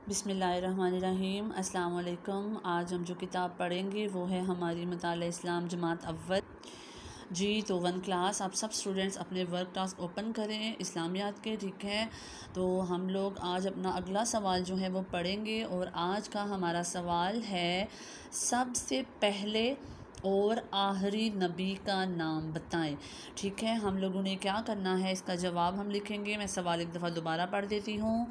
बिस्मिल्लाहिर्रहमानिर्रहीम। अस्सलाम वालेकुम। आज हम जो किताब पढ़ेंगे वो है हमारी मताल इस्लाम जमात अव्वल जी। तो 1 क्लास आप सब स्टूडेंट्स अपने वर्क टास्क ओपन करें इस्लामियात के, ठीक है। तो हम लोग आज अपना अगला सवाल जो है वो पढ़ेंगे और आज का हमारा सवाल है सबसे पहले और आखिरी नबी का नाम बताएं, ठीक है। हम लोगों ने क्या करना है, इसका जवाब हम लिखेंगे। मैं सवाल एक दफ़ा दोबारा पढ़ देती हूँ।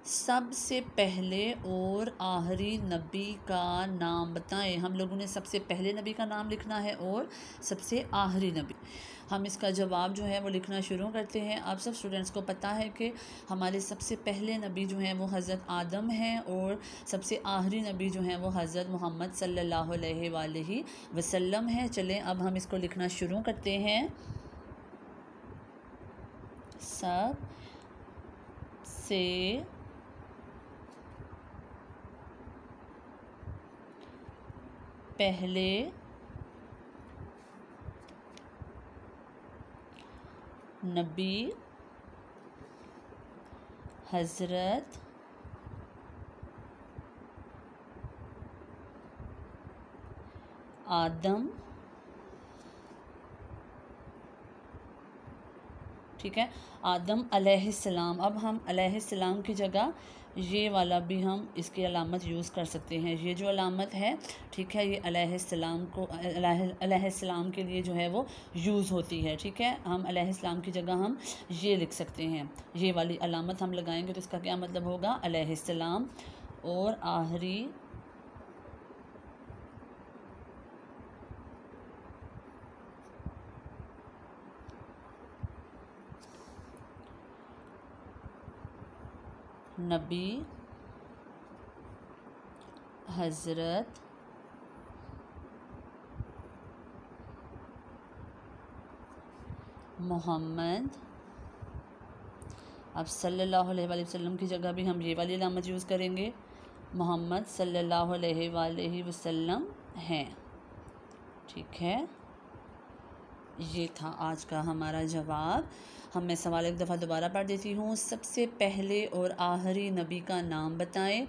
सबसे पहले और आखिरी नबी का नाम बताएं। हम लोगों ने सबसे पहले नबी का नाम लिखना है और सबसे आखिरी नबी। हम इसका जवाब जो है वो लिखना शुरू करते हैं। आप सब स्टूडेंट्स को पता है कि हमारे सबसे पहले नबी जो हैं वो हज़रत आदम हैं और सबसे आखिरी नबी जो हैं वो हज़रत मोहम्मद सल्लल्लाहु अलैहि वसल्लम हैं। चलें अब हम इसको लिखना शुरू करते हैं। सब से पहले नबी हज़रत आदम, ठीक है, आदम अलैहिस्सलाम। अब हम अलैहिस्सलाम की जगह ये वाला भी हम इसकी अलामत यूज़ कर सकते हैं। ये जो अलामत है, ठीक है, ये अलैहिस्सलाम के लिए जो है वो यूज़ होती है, ठीक है। हम अलैहिस्सलाम की जगह हम ये लिख सकते हैं। ये वाली अलामत हम लगाएंगे तो इसका क्या मतलब होगा, अलैहिस्सलाम और आखिरी नबी हज़रत मोहम्मद। अब सल्लल्लाहु अलैहि वसल्लम की जगह भी हम ये वाली अलामत यूज़ करेंगे, मोहम्मद सल्लल्लाहु अलैहि वसल्लम हैं, ठीक है। ये था आज का हमारा जवाब। मैं सवाल एक दफ़ा दोबारा पढ़ देती हूँ। सबसे पहले और आखिरी नबी का नाम बताएं।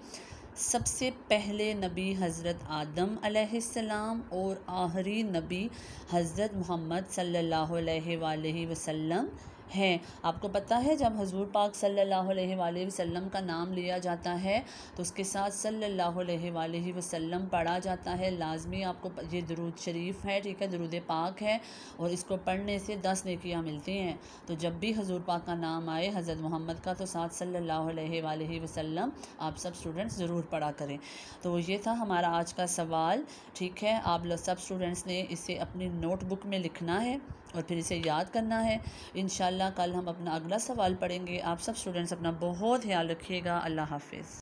सबसे पहले नबी हज़रत आदम अलैहिस्सलाम और आखिरी नबी हज़रत मोहम्मद सल्लल्लाहु अलैहि वसल्लम हैं। आपको पता है जब हुज़ूर पाक सल्लल्लाहु अलैहि वसल्लम का नाम लिया जाता है तो उसके साथ सल्लल्लाहु अलैहि वसल्लम पढ़ा जाता है लाजमी। आपको ये दुरूद शरीफ है, ठीक है, दुरूद पाक है और इसको पढ़ने से 10 नेकियां मिलती हैं। तो जब भी हुज़ूर पाक का नाम आए हज़रत मोहम्मद का तो साथ सल्लल्लाहु अलैहि वसल्लम आप सब स्टूडेंट्स ज़रूर पढ़ा करें। तो ये था हमारा आज का सवाल, ठीक है। आप लोग सब स्टूडेंट्स ने इसे अपनी नोटबुक में लिखना है और फिर इसे याद करना है। इंशाल्लाह कल हम अपना अगला सवाल पढ़ेंगे। आप सब स्टूडेंट्स अपना बहुत ख्याल रखिएगा। अल्लाह हाफ़िज़।